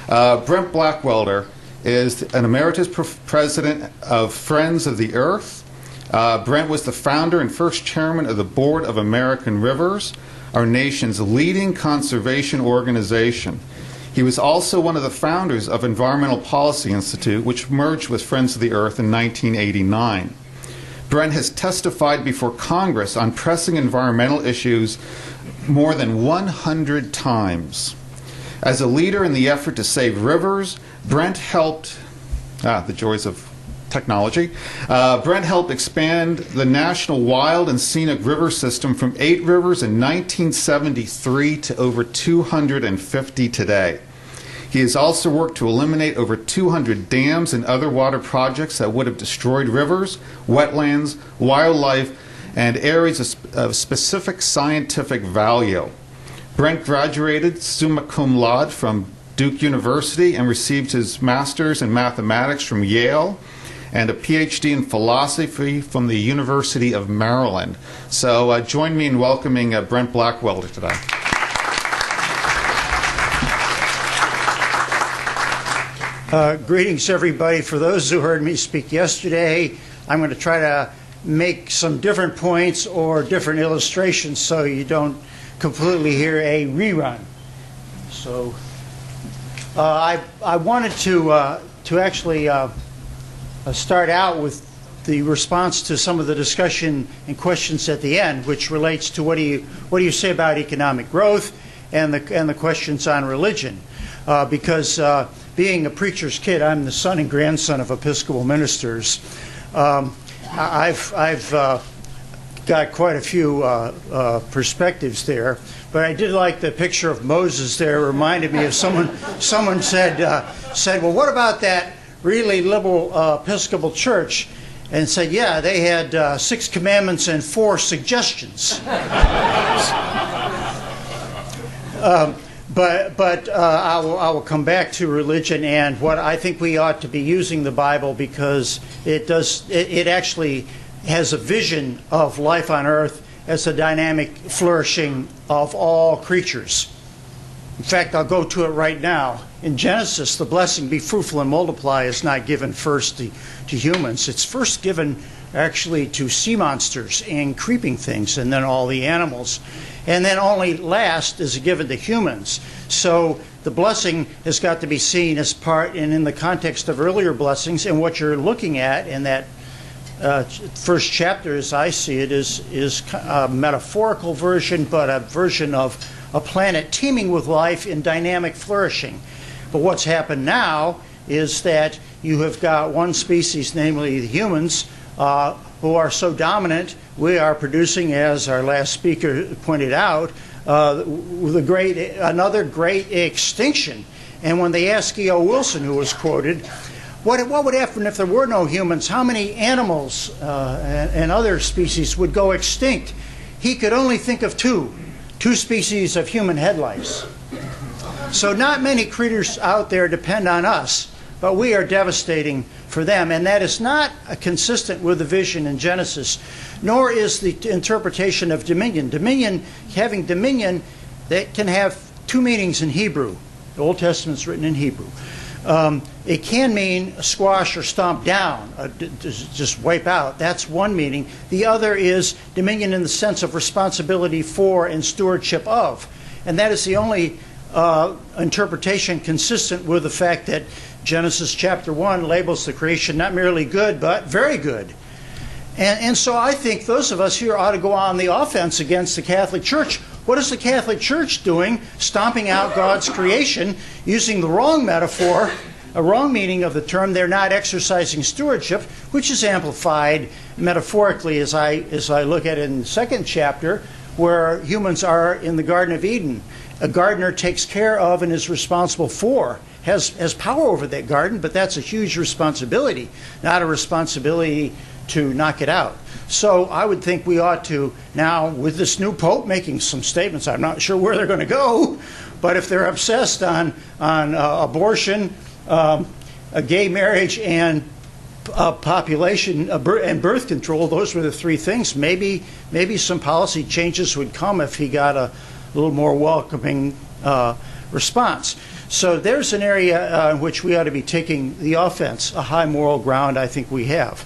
Brent Blackwelder is an Emeritus President of Friends of the Earth. Brent was the founder and first chairman of the Board of American Rivers, our nation's leading conservation organization. He was also one of the founders of Environmental Policy Institute, which merged with Friends of the Earth in 1989. Brent has testified before Congress on pressing environmental issues more than 100 times. As a leader in the effort to save rivers, Brent helped, the joys of technology, Brent helped expand the National Wild and Scenic River System from 8 rivers in 1973 to over 250 today. He has also worked to eliminate over 200 dams and other water projects that would have destroyed rivers, wetlands, wildlife, and areas of specific scientific value. Brent graduated summa cum laude from Duke University and received his master's in mathematics from Yale and a PhD in philosophy from the University of Maryland. So join me in welcoming Brent Blackwelder today. Greetings, everybody. For those who heard me speak yesterday, I'm going to try to make some different points or different illustrations so you don't completely hear a rerun. So I wanted to actually start out with the response to some of the discussion and questions at the end, which relates to what do you say about economic growth and the questions on religion, because being a preacher's kid, I'm the son and grandson of Episcopal ministers. I've got quite a few perspectives there, but I did like the picture of Moses there. It reminded me of someone said, well, what about that really liberal Episcopal church? And said, yeah, they had 6 commandments and 4 suggestions. But I will come back to religion and what I think we ought to be using the Bible, because it actually has a vision of life on earth as a dynamic flourishing of all creatures. In fact, I'll go to it right now. In Genesis, the blessing, be fruitful and multiply, is not given first to humans. It's first given actually to sea monsters and creeping things, and then all the animals. And then only last is given to humans. So the blessing has got to be seen as part and in the context of earlier blessings. And what you're looking at in that first chapter, as I see it, is a metaphorical version, but a version of a planet teeming with life in dynamic flourishing. But what's happened now is that you have got one species, namely the humans, who are so dominant. We are producing, as our last speaker pointed out, another great extinction. And when they asked E.O. Wilson, who was quoted, what would happen if there were no humans? How many animals and other species would go extinct? He could only think of two species of human head lice. So not many creatures out there depend on us, but we are devastating for them. And that is not consistent with the vision in Genesis, nor is the interpretation of dominion. Having dominion, that can have 2 meanings in Hebrew. The Old Testament's written in Hebrew. It can mean squash or stomp down, just wipe out. That's one meaning. The other is dominion in the sense of responsibility for and stewardship of. And that is the only interpretation consistent with the fact that Genesis chapter 1 labels the creation not merely good, but very good. And so I think those of us here ought to go on the offense against the Catholic Church. What is the Catholic Church doing? Stomping out God's creation, using the wrong metaphor, a wrong meaning of the term. They're not exercising stewardship, which is amplified metaphorically as I look at it in the second chapter, where humans are in the Garden of Eden. A gardener takes care of and is responsible for, has power over that garden, but that's a huge responsibility, not a responsibility to knock it out. So I would think we ought to now, with this new Pope making some statements, I'm not sure where they're going to go, but if they're obsessed on abortion, gay marriage, and population and birth control, those were the 3 things. Maybe some policy changes would come if he got a little more welcoming response. So there's an area in which we ought to be taking the offense, a high moral ground I think we have.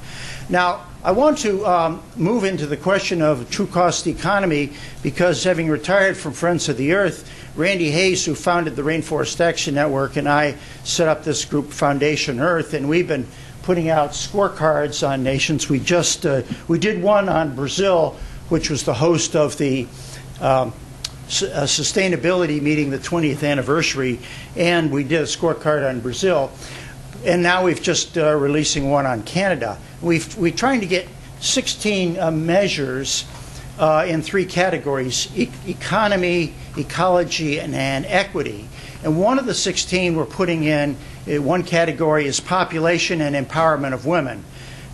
Now, I want to move into the question of true cost economy because having retired from Friends of the Earth, Randy Hayes, who founded the Rainforest Action Network, and I set up this group, Foundation Earth, and we've been putting out scorecards on nations. We just we did one on Brazil, which was the host of the sustainability meeting, the 20th anniversary, and we did a scorecard on Brazil. And now we've just releasing one on Canada. We're trying to get 16 measures in 3 categories: economy, ecology, and equity. And one of the 16 we're putting in one category is population and empowerment of women,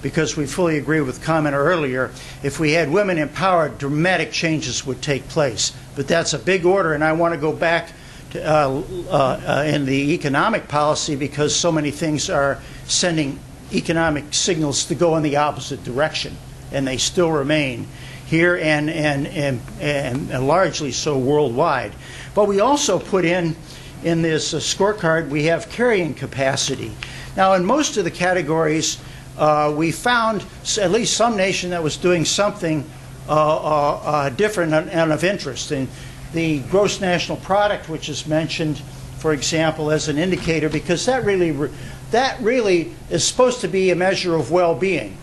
because we fully agree with the commenter earlier. If we had women empowered, dramatic changes would take place. But that's a big order, and I want to go back to, in the economic policy, because so many things are sending economic signals to go in the opposite direction, and they still remain here and largely so worldwide. But we also put in this scorecard, we have carrying capacity. Now, in most of the categories, we found at least some nation that was doing something different and of interest. And the gross national product, which is mentioned, for example, as an indicator, because that really is supposed to be a measure of well-being.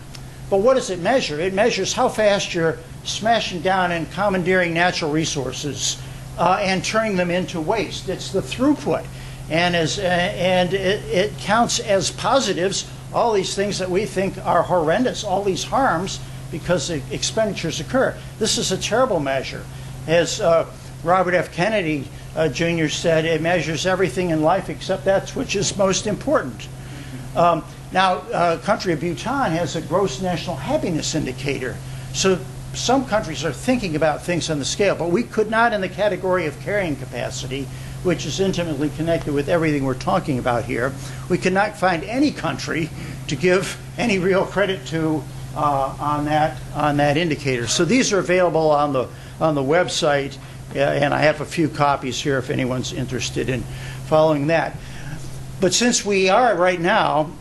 But what does it measure? It measures how fast you're smashing down and commandeering natural resources and turning them into waste. It's the throughput, and it counts as positives all these things that we think are horrendous, all these harms, because the expenditures occur. This is a terrible measure. As Robert F. Kennedy Jr. said, it measures everything in life except that which is most important. Now, country of Bhutan has a gross national happiness indicator. So some countries are thinking about things on the scale, but we could not, in the category of carrying capacity, which is intimately connected with everything we're talking about here, we could not find any country to give any real credit to on that indicator. So these are available on the website, and I have a few copies here if anyone's interested in following that. But since we are right now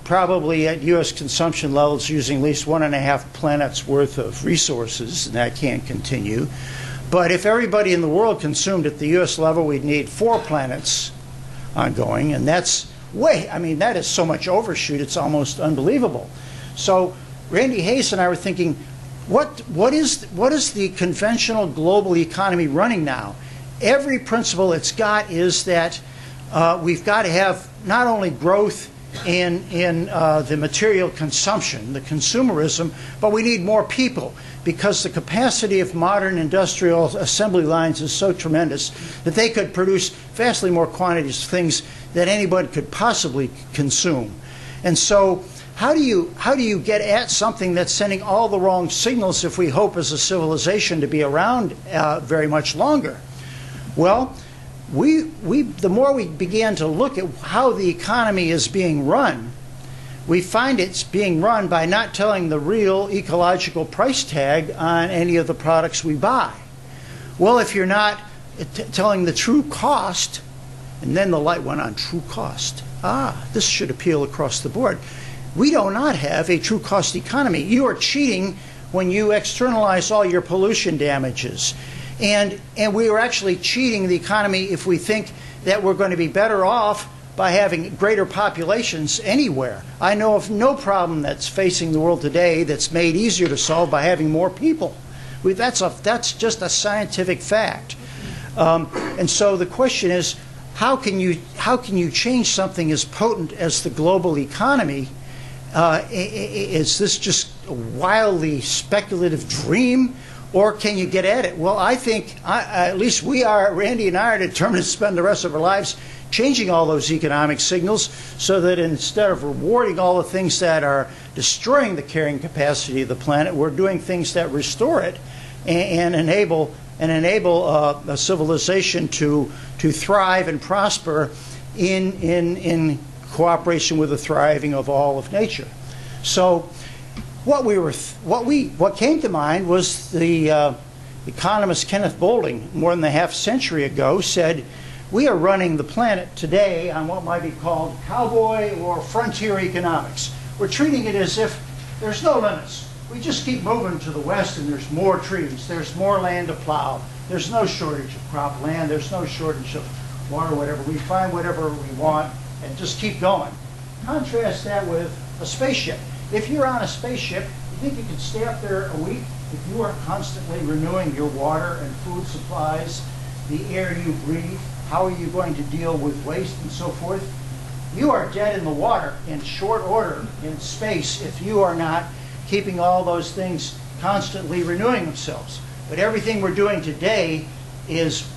probably at U.S. consumption levels using at least 1.5 planets worth of resources, and that can't continue. But if everybody in the world consumed at the U.S. level, we'd need 4 planets ongoing, and that's that is so much overshoot, it's almost unbelievable. So Randy Hayes and I were thinking, what is the conventional global economy running now? Every principle it's got is that we've got to have not only growth in the material consumption, the consumerism, but we need more people, because the capacity of modern industrial assembly lines is so tremendous that they could produce vastly more quantities of things than anybody could possibly consume. And so how do you get at something that's sending all the wrong signals if we hope as a civilization to be around very much longer? Well, the more we began to look at how the economy is being run, we find it's being run by not telling the real ecological price tag on any of the products we buy. Well, if you're not telling the true cost, and then the light went on, true cost. This should appeal across the board. We do not have a true cost economy. You are cheating when you externalize all your pollution damages. And we are actually cheating the economy if we think that we're going to be better off by having greater populations anywhere. I know of no problem that's facing the world today that's made easier to solve by having more people. That's just a scientific fact. And so the question is, how can you change something as potent as the global economy? Is this just a wildly speculative dream, or can you get at it? Well, I think at least Randy and I are determined to spend the rest of our lives changing all those economic signals so that instead of rewarding all the things that are destroying the carrying capacity of the planet, we're doing things that restore it and enable a civilization to thrive and prosper in cooperation with the thriving of all of nature. So what came to mind was the economist Kenneth Boulding, more than a half century ago, said we are running the planet today on what might be called cowboy or frontier economics. We're treating it as if there's no limits. We just keep moving to the west and there's more trees, there's more land to plow, there's no shortage of cropland, there's no shortage of water, whatever. We find whatever we want and just keep going. Contrast that with a spaceship. If you're on a spaceship, you think you could stay up there a week if you are constantly renewing your water and food supplies, the air you breathe? How are you going to deal with waste and so forth? You are dead in the water in short order in space if you are not keeping all those things constantly renewing themselves. But everything we're doing today is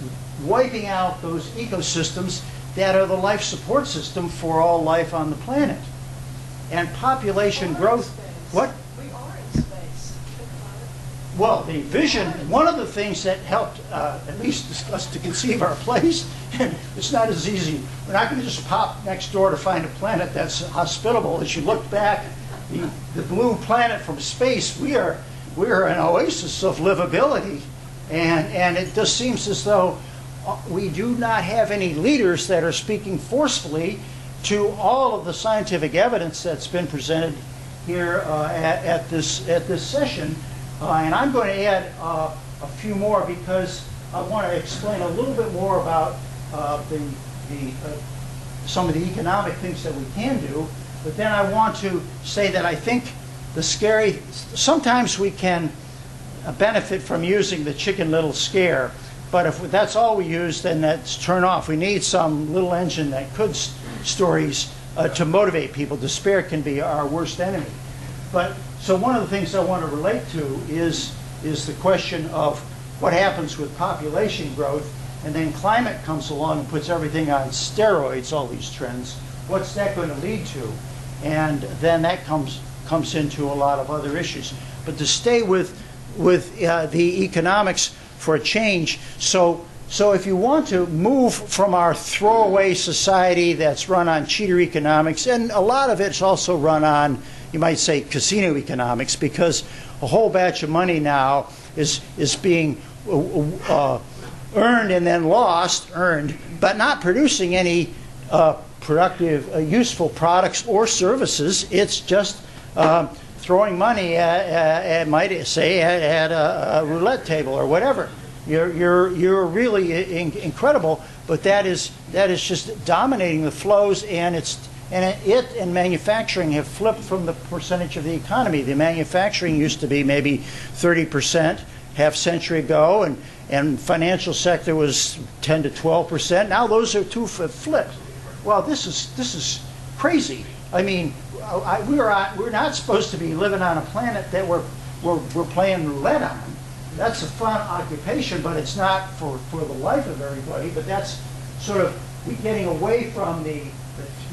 wiping out those ecosystems that are the life support system for all life on the planet. And population growth, what? We are in space. Well, the vision, one of the things that helped at least us to conceive our place, and it's not as easy. We're not going to just pop next door to find a planet that's hospitable. As you look back, the blue planet from space, we are an oasis of livability. And it just seems as though we do not have any leaders that are speaking forcefully to all of the scientific evidence that's been presented here at this session. And I'm going to add a few more because I want to explain a little bit more about some of the economic things that we can do. But then I want to say that I think sometimes we can benefit from using the Chicken Little scare. But if that's all we use, then that's turn off. We need some little engine that could stories to motivate people. Despair can be our worst enemy. But so one of the things I want to relate to is the question of what happens with population growth, and then climate comes along and puts everything on steroids, all these trends. What's that going to lead to? And then that comes into a lot of other issues. But to stay with the economics for a change, so if you want to move from our throwaway society that's run on cheater economics, and a lot of it's also run on, you might say, casino economics, because a whole batch of money now is being earned and then lost, but not producing any productive, useful products or services. It's just throwing money might say, at a roulette table or whatever. You're really incredible, but that is just dominating the flows, and it and manufacturing have flipped from the percentage of the economy. The manufacturing used to be maybe 30% half century ago, and financial sector was 10 to 12%. Now those are two flipped. Well, this is crazy. I mean, we're not supposed to be living on a planet that we're playing roulette on. That's a fun occupation, but it's not for the life of everybody. But that's sort of we getting away from the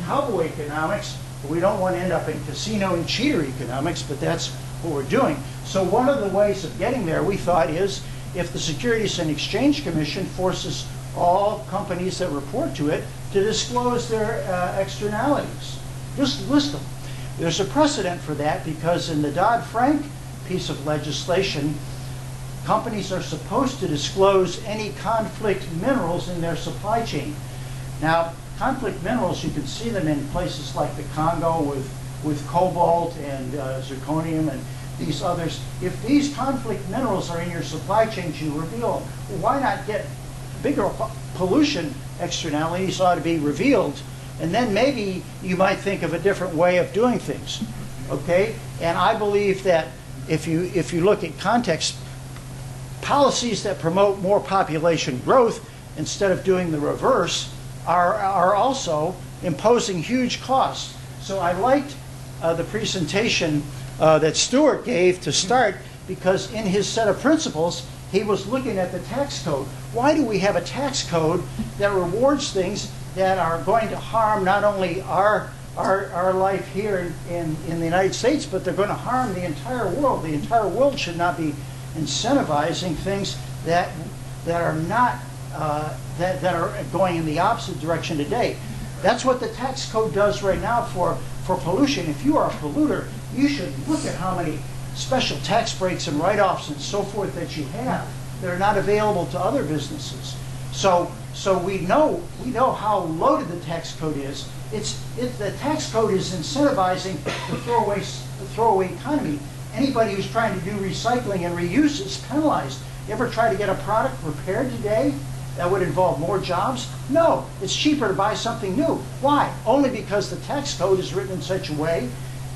cowboy economics. We don't want to end up in casino and cheater economics, but that's what we're doing. So one of the ways of getting there, we thought, is if the Securities and Exchange Commission forces all companies that report to it to disclose their externalities. Just list them. There's a precedent for that because in the Dodd-Frank piece of legislation, companies are supposed to disclose any conflict minerals in their supply chain. Now, conflict minerals, you can see them in places like the Congo with cobalt and zirconium and these others. If these conflict minerals are in your supply chain, you reveal them. Well, why not get bigger pollution externalities ought to be revealed, and then maybe you might think of a different way of doing things. Okay? And I believe that if you look at context, policies that promote more population growth instead of doing the reverse are also imposing huge costs. So I liked the presentation that Stuart gave to start, because in his set of principles he was looking at the tax code. Why do we have a tax code that rewards things that are going to harm not only our life here in the United States, but they're going to harm the entire world? The entire world should not be incentivizing things that are not that are going in the opposite direction today. That's what the tax code does right now for pollution. If you are a polluter, you should look at how many special tax breaks and write-offs and so forth that you have that are not available to other businesses. So we know how loaded the tax code is. The tax code is incentivizing the throwaway economy. Anybody who's trying to do recycling and reuse is penalized. You ever try to get a product repaired today that would involve more jobs? No, it's cheaper to buy something new. Why? Only because the tax code is written in such a way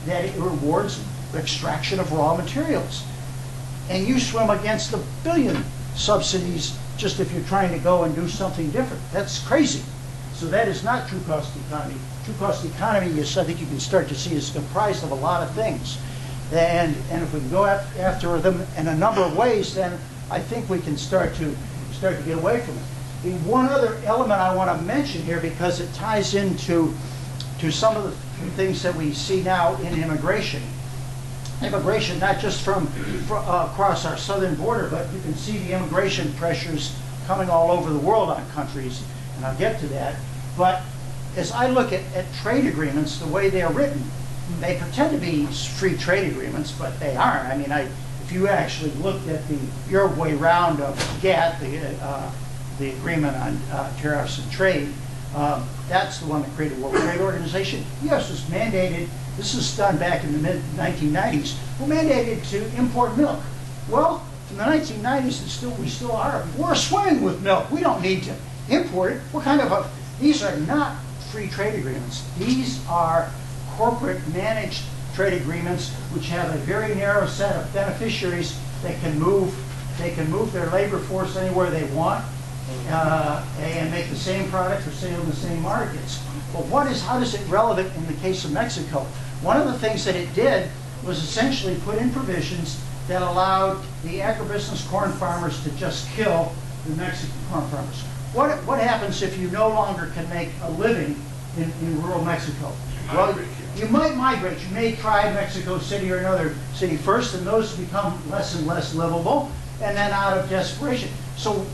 that it rewards the extraction of raw materials. And you swim against a billion subsidies just if you're trying to go and do something different. That's crazy. So that is not true cost economy. True cost economy is, I think you can start to see, is comprised of a lot of things. And if we can go after them in a number of ways, then I think we can start to get away from it. The one other element I want to mention here, because it ties into some of the things that we see now in immigration. Immigration, not just from across our southern border, but you can see the immigration pressures coming all over the world on countries, and I'll get to that. But as I look at trade agreements, the way they're written, they pretend to be free trade agreements, but they aren't. I mean, if you actually looked at the Uruguay round of GATT, the agreement on tariffs and trade, that's the one that created the World Trade Organization. The U.S. was mandated, this was done back in the mid-1990s, we're mandated to import milk. Well, in the 1990s, we still are. We're swimming with milk. We don't need to import it. These are not free trade agreements. These are corporate managed trade agreements which have a very narrow set of beneficiaries that can move their labor force anywhere they want and make the same products or sell in the same markets. But how is it relevant in the case of Mexico? One of the things that it did was essentially put in provisions that allowed the agribusiness corn farmers to just kill the Mexican corn farmers. What happens if you no longer can make a living in rural Mexico? Well, you might migrate. You may try Mexico City or another city first, and those become less and less livable, and then out of desperation. So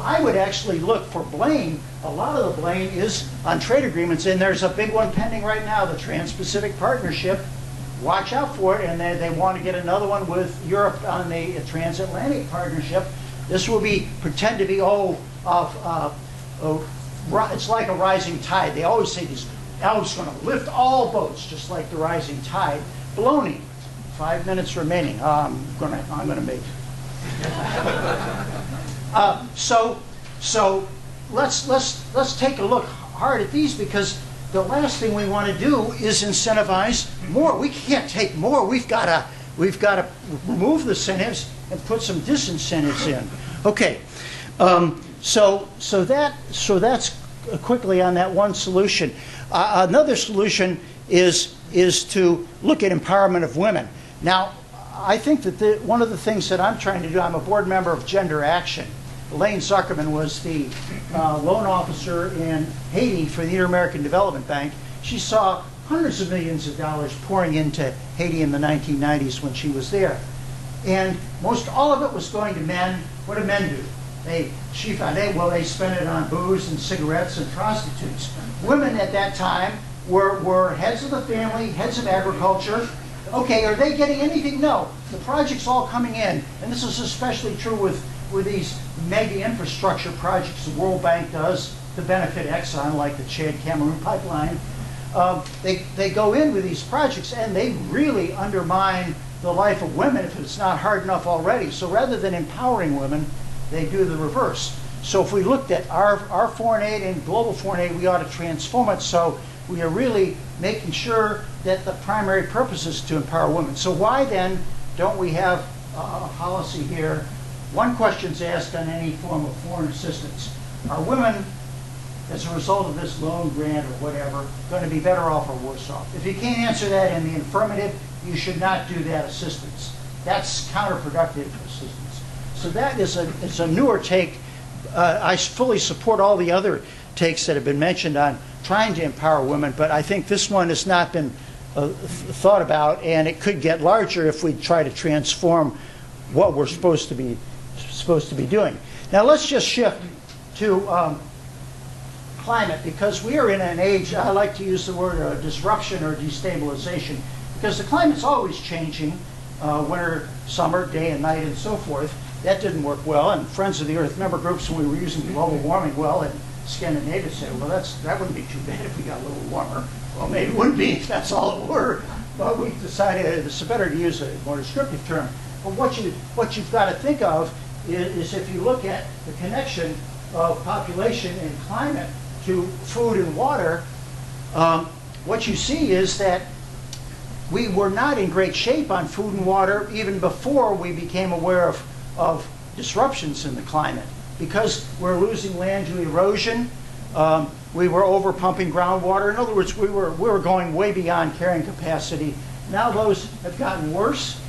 I would actually look for blame. A lot of the blame is on trade agreements, and there's a big one pending right now, the Trans-Pacific Partnership. Watch out for it, and they want to get another one with Europe on the Transatlantic Partnership. This will pretend to be, it's like a rising tide. They always say this, now it's going to lift all boats, just like the rising tide. Baloney. 5 minutes remaining. I'm going to make it. So let's take a look hard at these, because the last thing we want to do is incentivize more. We can't take more. We've got to remove the incentives and put some disincentives in. Okay. So that's quickly on that one solution. Another solution is to look at empowerment of women. Now, I think that one of the things that I'm trying to do, I'm a board member of Gender Action. Elaine Zuckerman was the loan officer in Haiti for the Inter-American Development Bank. She saw hundreds of millions of dollars pouring into Haiti in the 1990s when she was there. And most all of it was going to men. What do men do? She found, they spent it on booze and cigarettes and prostitutes. Women at that time were heads of the family, heads of agriculture. Okay, are they getting anything? No. The project's all coming in. And this is especially true with these mega infrastructure projects the World Bank does to benefit Exxon, like the Chad-Cameroon pipeline. They go in with these projects, and they really undermine the life of women if it's not hard enough already. So rather than empowering women, they do the reverse. So if we looked at our foreign aid and global foreign aid, we ought to transform it so we are really making sure that the primary purpose is to empower women. So why then don't we have a policy here? One question's asked on any form of foreign assistance. Are women, as a result of this loan, grant, or whatever, going to be better off or worse off? If you can't answer that in the affirmative, you should not do that assistance. That's counterproductive assistance. So that is a newer take. I fully support all the other takes that have been mentioned on trying to empower women, but I think this one has not been thought about, and it could get larger if we try to transform what we're supposed to be doing. Now let's just shift to climate, because we are in an age, I like to use the word disruption or destabilization, because the climate's always changing, winter, summer, day and night, and so forth. that didn't work well. And Friends of the Earth member groups, when we were using global warming well in Scandinavia, said, well, that wouldn't be too bad if we got a little warmer. Well, maybe it wouldn't be if that's all it were. But we decided it's better to use a more descriptive term. But what you've got to think of is if you look at the connection of population and climate to food and water, what you see is that we were not in great shape on food and water even before we became aware of disruptions in the climate. Because we're losing land to erosion, we were over pumping groundwater. In other words, we were going way beyond carrying capacity. Now those have gotten worse.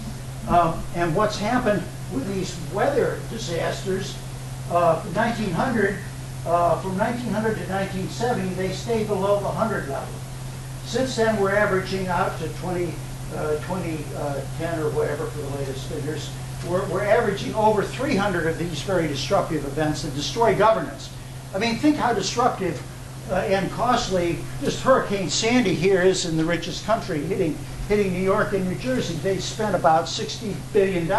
And what's happened with these weather disasters, 1900, from 1900 to 1970, they stayed below the 100 level. Since then, we're averaging out to 2010 or whatever for the latest figures. We're averaging over 300 of these very disruptive events that destroy governance. I mean, think how disruptive and costly just Hurricane Sandy here is in the richest country, hitting New York and New Jersey. They spent about $60 billion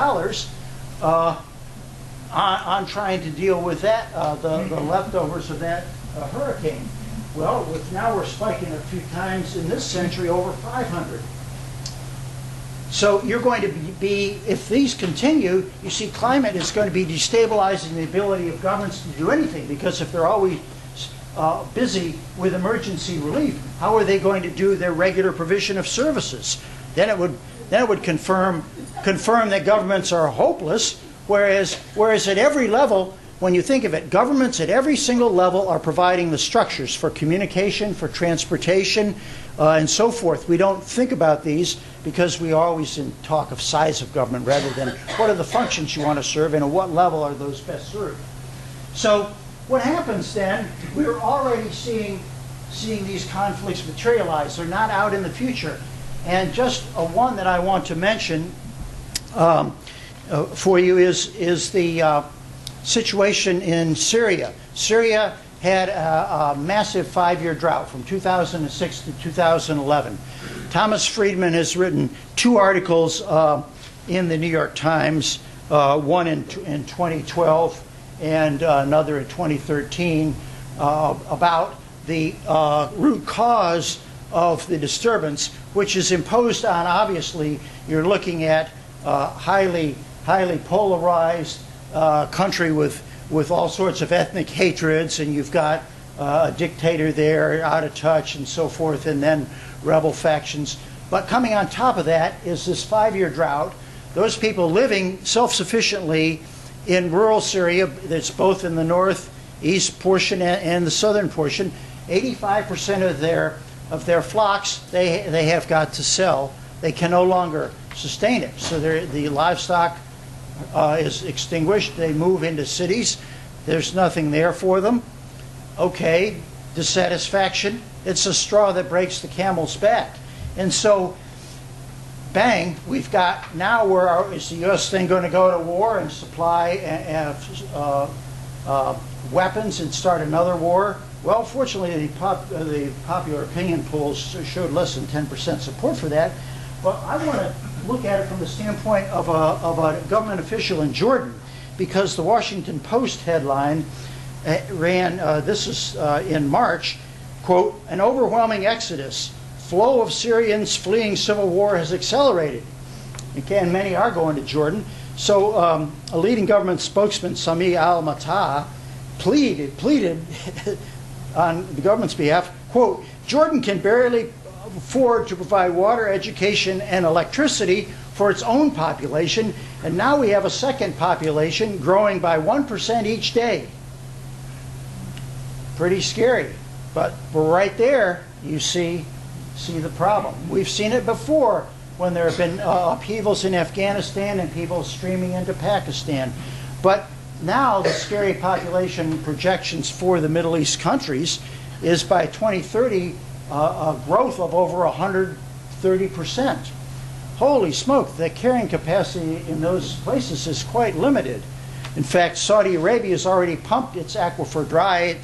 on trying to deal with that, the leftovers of that hurricane. Well, now we're spiking a few times in this century over 500. So you're going to be, if these continue, you see climate is going to be destabilizing the ability of governments to do anything, because if they're always busy with emergency relief, how are they going to do their regular provision of services? Then it would confirm that governments are hopeless, whereas at every level, when you think of it, governments at every single level are providing the structures for communication, for transportation, and so forth. We don't think about these because we are always in talk of size of government rather than what are the functions you want to serve and at what level are those best served. So what happens then, we're already seeing these conflicts materialize. They're not out in the future. And just one that I want to mention for you is the situation in Syria. Syria had a massive 5-year drought from 2006 to 2011. Thomas Friedman has written 2 articles in the New York Times, one in 2012 and another in 2013, about the root cause of the disturbance, which is imposed on, obviously, you're looking at highly polarized country with all sorts of ethnic hatreds, and you've got a dictator there out of touch and so forth, and then rebel factions. But coming on top of that is this 5-year drought. Those people living self-sufficiently in rural Syria, that's both in the northeast portion and the southern portion, 85% of their flocks they have got to sell. They can no longer sustain it. So the livestock is extinguished. They move into cities. There's nothing there for them. Okay, dissatisfaction. It's a straw that breaks the camel's back. And so, bang, we've got, now is the U.S. thing going to go to war and supply weapons and start another war? Well, fortunately, the popular opinion polls showed less than 10% support for that. But I want to look at it from the standpoint of a government official in Jordan, because the Washington Post headline ran, this is in March, quote, "An overwhelming exodus. Flow of Syrians fleeing civil war has accelerated." Again, many are going to Jordan. So a leading government spokesman, Sami al-Matah, pleaded on the government's behalf, quote, "Jordan can barely afford to provide water, education, and electricity for its own population, and now we have a second population growing by 1% each day." Pretty scary, but right there you see the problem. We've seen it before when there have been upheavals in Afghanistan and people streaming into Pakistan. But now the scary population projections for the Middle East countries is by 2030 a growth of over 130%. Holy smoke, the carrying capacity in those places is quite limited. In fact, Saudi Arabia has already pumped its aquifer dry.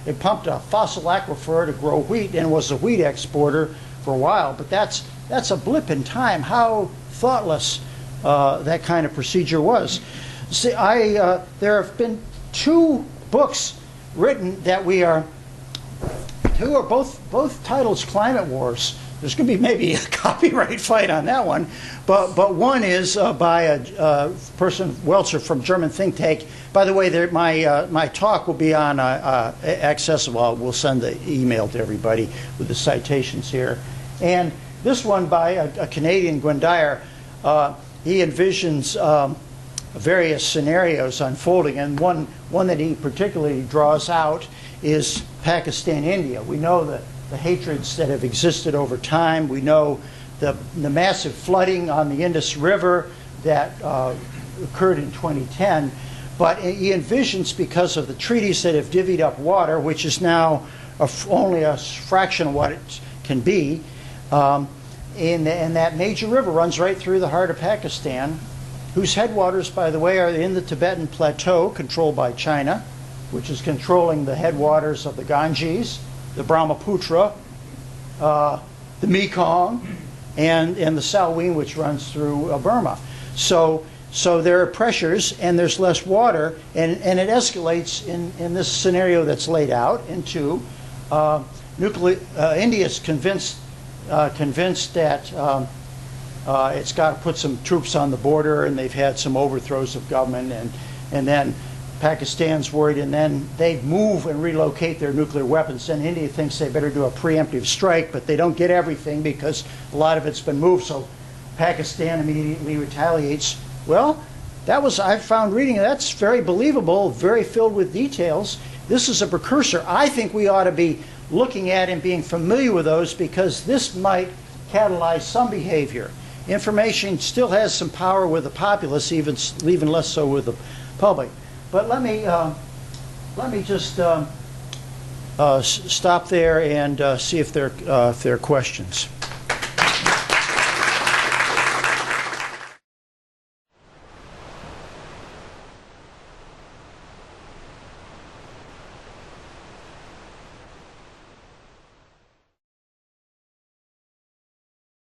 It pumped a fossil aquifer to grow wheat and was a wheat exporter for a while. But that's a blip in time. How thoughtless that kind of procedure was. See, there have been 2 books written that we are, 2 are both titles Climate Wars. There's going to be maybe a copyright fight on that one, but one is by a person, Welzer, from German think tank. By the way, my talk will be on accessible. We'll send the email to everybody with the citations here. And this one by a Canadian, Gwen Dyer, he envisions various scenarios unfolding, and one that he particularly draws out is Pakistan, India. We know that the hatreds that have existed over time. We know the massive flooding on the Indus River that occurred in 2010. But he envisions, because of the treaties that have divvied up water, which is now only a fraction of what it can be, and that major river runs right through the heart of Pakistan, whose headwaters, by the way, are in the Tibetan Plateau, controlled by China, which is controlling the headwaters of the Ganges, the Brahmaputra, the Mekong, and the Salween, which runs through Burma. So there are pressures, and there's less water, and it escalates in this scenario that's laid out into India's convinced that it's got to put some troops on the border, and they've had some overthrows of government, and then Pakistan's worried, and then they move and relocate their nuclear weapons. And India thinks they better do a preemptive strike, but they don't get everything because a lot of it's been moved. So Pakistan immediately retaliates. Well, I found reading that's very believable, very filled with details. This is a precursor. I think we ought to be looking at and being familiar with those, because this might catalyze some behavior. Information still has some power with the populace, even less so with the public. But let me just stop there and see if there are questions.